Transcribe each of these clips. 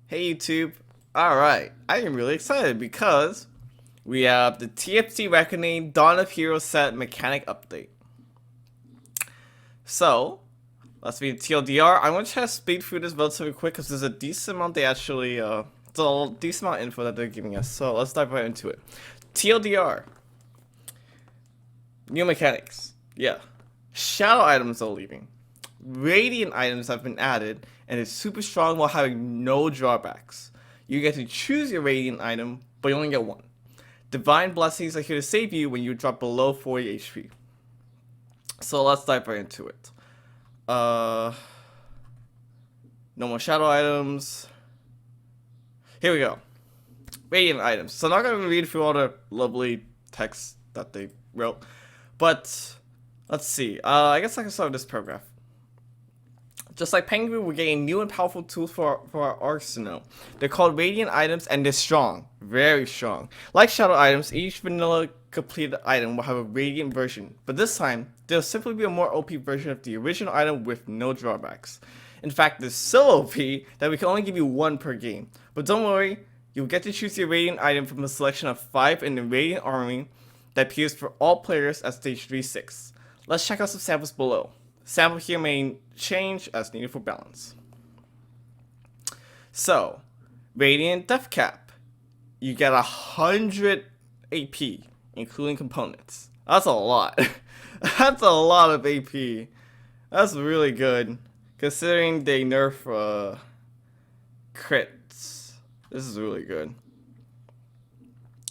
Hey YouTube. Alright, I am really excited because we have the TFT Reckoning Dawn of Heroes set mechanic update. So, let's read TLDR. I'm going to try to speed through this relatively quick because there's a decent amount it's a decent amount of info that they're giving us. So let's dive right into it. TLDR. New mechanics. Yeah. Shadow items are leaving. Radiant items have been added and it's super strong while having no drawbacks. You get to choose your Radiant item, but you only get one. Divine Blessings are here to save you when you drop below 40 HP. So let's dive right into it. No more shadow items. Here we go. Radiant items. So I'm not going to read through all the lovely text that they wrote. But, let's see. I guess I can start with this paragraph. Just like Penguin, we're getting new and powerful tools for our arsenal. They're called Radiant items and they're strong. Very strong. Like Shadow items, each vanilla completed item will have a Radiant version. But this time, there'll simply be a more OP version of the original item with no drawbacks. In fact, it's so OP that we can only give you one per game. But don't worry, you'll get to choose your Radiant item from a selection of 5 in the Radiant Army that appears for all players at stage 3-6. Let's check out some samples below. Sample here may change as needed for balance. So, Radiant Death Cap. You get 100 AP, including components. That's a lot. That's a lot of AP. That's really good, considering they nerf crits. This is really good.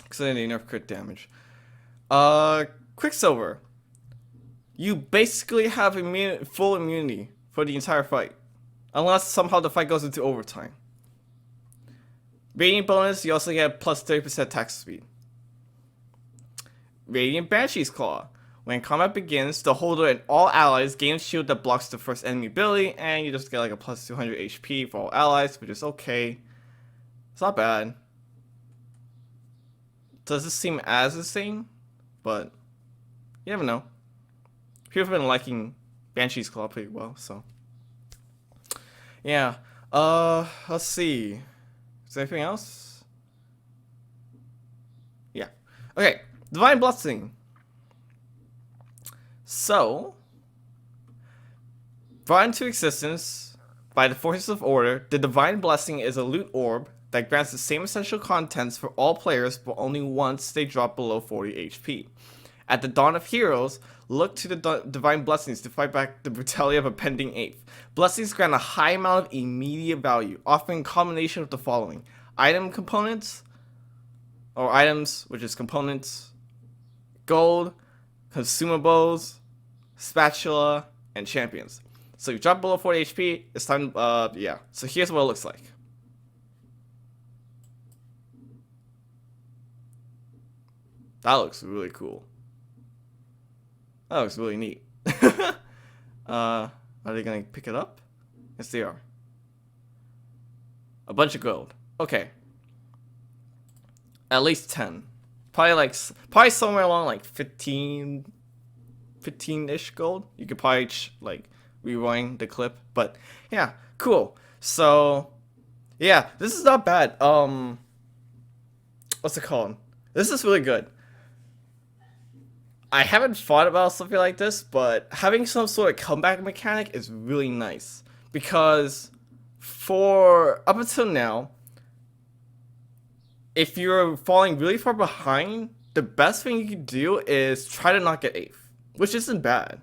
Considering they nerf crit damage. Quicksilver. You basically have full immunity for the entire fight, unless somehow the fight goes into overtime. Radiant bonus, you also get plus 30% attack speed. Radiant Banshee's Claw. When combat begins, the holder and all allies gain a shield that blocks the first enemy ability, and you just get like a plus 200 HP for all allies, which is okay. It's not bad. Does this seem as insane? But you never know. People have been liking Banshee's Claw pretty well, so. Yeah. Let's see. Is there anything else? Yeah. Okay. Divine Blessing. So, brought into existence by the Forces of Order, the Divine Blessing is a loot orb that grants the same essential contents for all players, but only once they drop below 40 HP. At the dawn of heroes, look to the divine blessings to fight back the brutality of a pending 8th. Blessings grant a high amount of immediate value, offering a combination of the following: item components, or items, which is components, gold, consumables, spatula, and champions. So you drop below 40 HP, it's time, yeah. So here's what it looks like. That looks really cool. That looks really neat. Are they gonna pick it up? Yes, they are. A bunch of gold. Okay. At least 10. Probably somewhere along like 15-ish gold. You could probably like rewind the clip, but yeah, cool. So yeah, this is not bad. What's it called? This is really good. I haven't thought about something like this, but having some sort of comeback mechanic is really nice. Because for up until now, if you're falling really far behind, the best thing you can do is try to not get 8th, which isn't bad.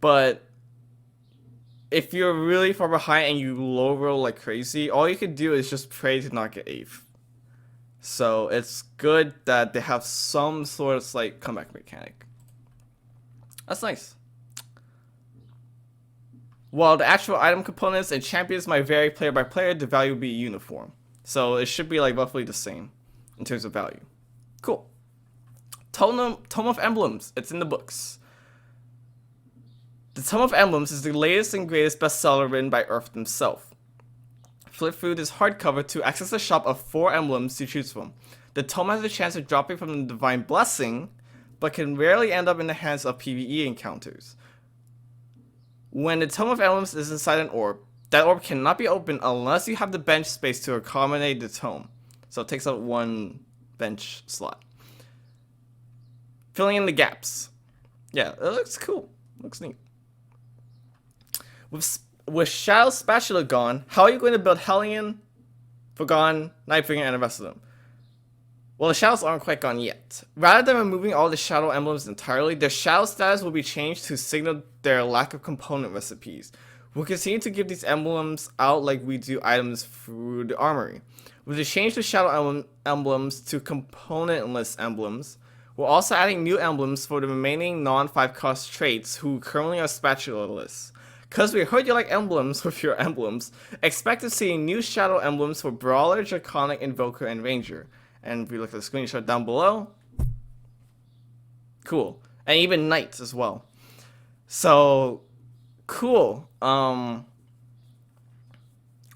But if you're really far behind and you low roll like crazy, all you can do is just pray to not get 8th. So it's good that they have some sort of like comeback mechanic. That's nice. While the actual item components and champions might vary player by player, the value will be uniform. So it should be like roughly the same in terms of value. Cool. Tome of Emblems. It's in the books. The Tome of Emblems is the latest and greatest bestseller written by Earth himself. Flip through this hardcover to access a shop of 4 emblems to choose from. The tome has a chance of dropping from the Divine Blessing, but can rarely end up in the hands of PvE encounters. When the Tome of Emblems is inside an orb, That orb cannot be opened unless you have the bench space to accommodate the tome. So it takes up one bench slot. Filling in the gaps. Yeah, it looks cool. Looks neat. With Shadow Spatula gone, how are you going to build Hellion, Forgotten, Nightbringer, and the rest of them? Well, the shadows aren't quite gone yet. Rather than removing all the shadow emblems entirely, their shadow status will be changed to signal their lack of component recipes. We'll continue to give these emblems out like we do items through the armory. With the change to shadow emblems to componentless emblems, we're also adding new emblems for the remaining non-5 cost traits who currently are spatula-less. Cause we heard you like emblems with your emblems, expect to see new shadow emblems for Brawler, Draconic, Invoker, and Ranger. And if we look at the screenshot down below, cool. And even Knights as well. So, cool.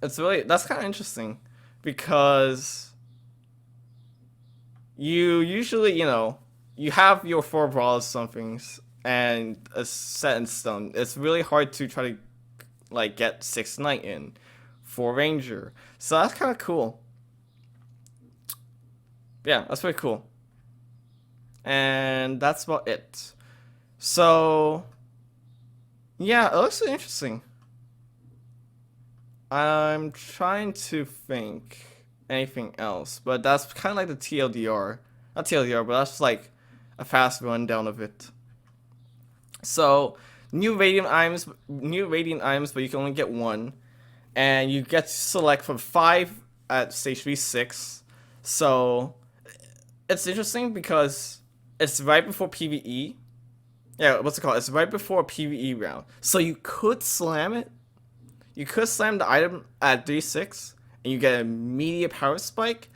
It's really, that's kind of interesting. Because you usually, you have your 4 Brawlers somethings and a set in stone. It's really hard to try to, get 6 Knight in for Ranger. So that's kind of cool. Yeah, that's pretty cool. And that's about it. So, yeah, it looks really interesting. I'm trying to think anything else, but that's kind of like the TLDR. Not TLDR, but that's like a fast rundown of it. So, new radiant items, but you can only get 1. And you get to select from 5 at stage 3-6. So, it's interesting because it's right before PvE. Yeah, what's it called? It's right before a PvE round. So you could slam it. You could slam the item at 3-6 and you get an immediate power spike.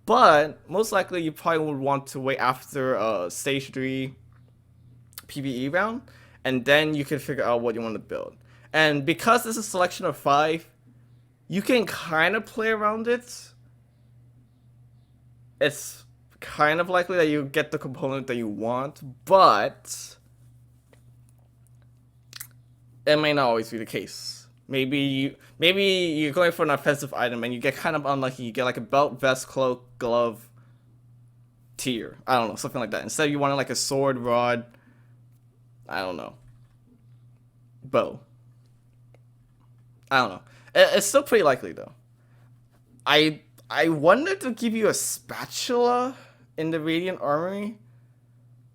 But most likely you probably would want to wait after stage 3 PvE round. And then you can figure out what you want to build. And because this is a selection of 5, you can kind of play around it. It's kind of likely that you get the component that you want, but it may not always be the case. Maybe you're going for an offensive item and you get kind of unlucky. You get like a belt, vest, cloak, glove tier. I don't know, something like that. Instead, you wanted like a sword, rod. I don't know. Bow. I don't know. It's still pretty likely though. I wanted to give you a spatula in the Radiant Armory.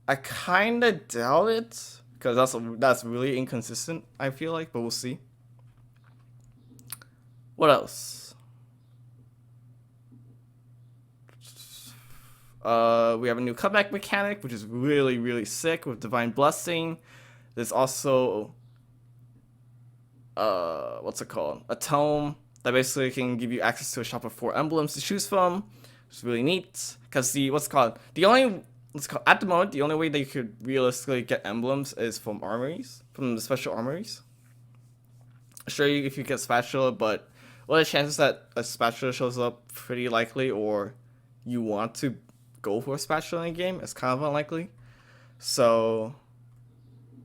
I kinda doubt it, because that's really inconsistent, I feel like, but we'll see. What else? We have a new comeback mechanic, which is really, really sick with Divine Blessing. There's also what's it called? A tome that basically can give you access to a shop of 4 emblems to choose from. It's really neat because at the moment the only way that you could realistically get emblems is from armories, from the special armories. Sure, if you get spatula, but what are the chances that a spatula shows up? Pretty likely, or you want to go for a spatula in a game? It's kind of unlikely. So,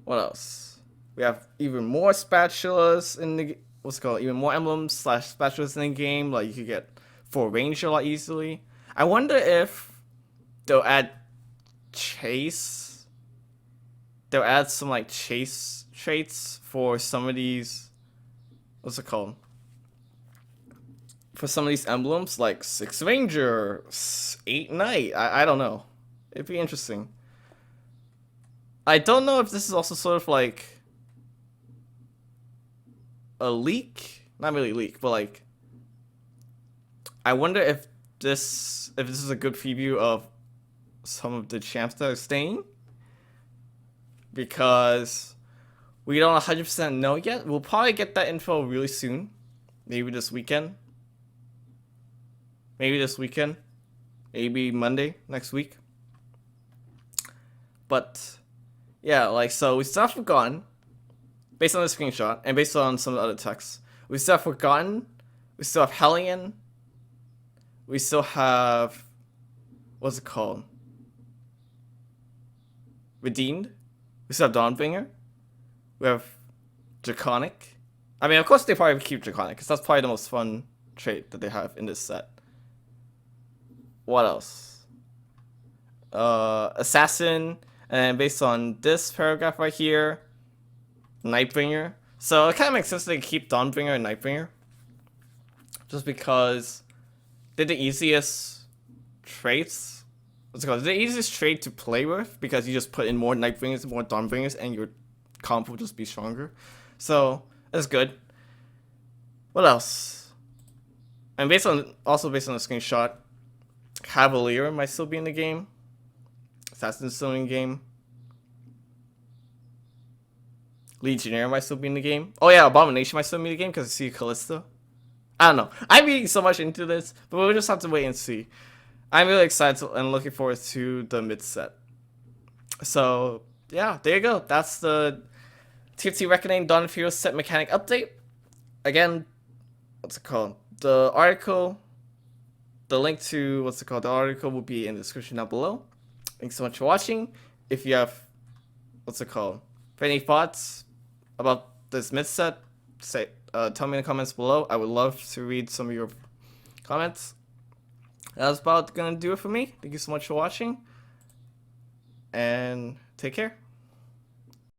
what else? We have even more spatulas in the even more emblems / spatulas in the game. Like you could get 4 Ranger a lot easily. I wonder if they'll add chase. They'll add some like chase traits for some of these. What's it called? For some of these emblems, like 6 Ranger, 8 Knight. I don't know. It'd be interesting. I don't know if this is also sort of like a leak. Not really leak, but like I wonder if this is a good preview of some of the champs that are staying, because we don't 100% know yet. We'll probably get that info really soon, maybe this weekend, maybe Monday next week. But yeah, like, so we still have Forgotten based on the screenshot and based on some of the other texts. We still have Forgotten, we still have Hellion, we still have, what's it called? Redeemed. We still have Dawnbringer. We have Draconic. I mean, of course they probably keep Draconic, because that's probably the most fun trait that they have in this set. What else? Assassin, and based on this paragraph right here, Nightbringer. So it kind of makes sense they keep Dawnbringer and Nightbringer, just because they're the easiest traits. What's it called? They're the easiest trait to play with, because you just put in more Nightbringers, more Dawnbringers, and your comp will just be stronger. So that's good. What else? And also based on the screenshot, Cavalier might still be in the game. Assassin's still in the game. Legionnaire might still be in the game. Oh yeah, Abomination might still be in the game because I see Callista. I don't know. I'm reading so much into this, but we'll just have to wait and see. I'm really excited and looking forward to the mid set. So yeah, there you go. That's the TFT Reckoning Dawn of Heroes set mechanic update. Again, what's it called? The article, the link to the article will be in the description down below. Thanks so much for watching. If you have, any thoughts about this mid set, tell me in the comments below. I would love to read some of your comments. That's about gonna do it for me. Thank you so much for watching, and take care.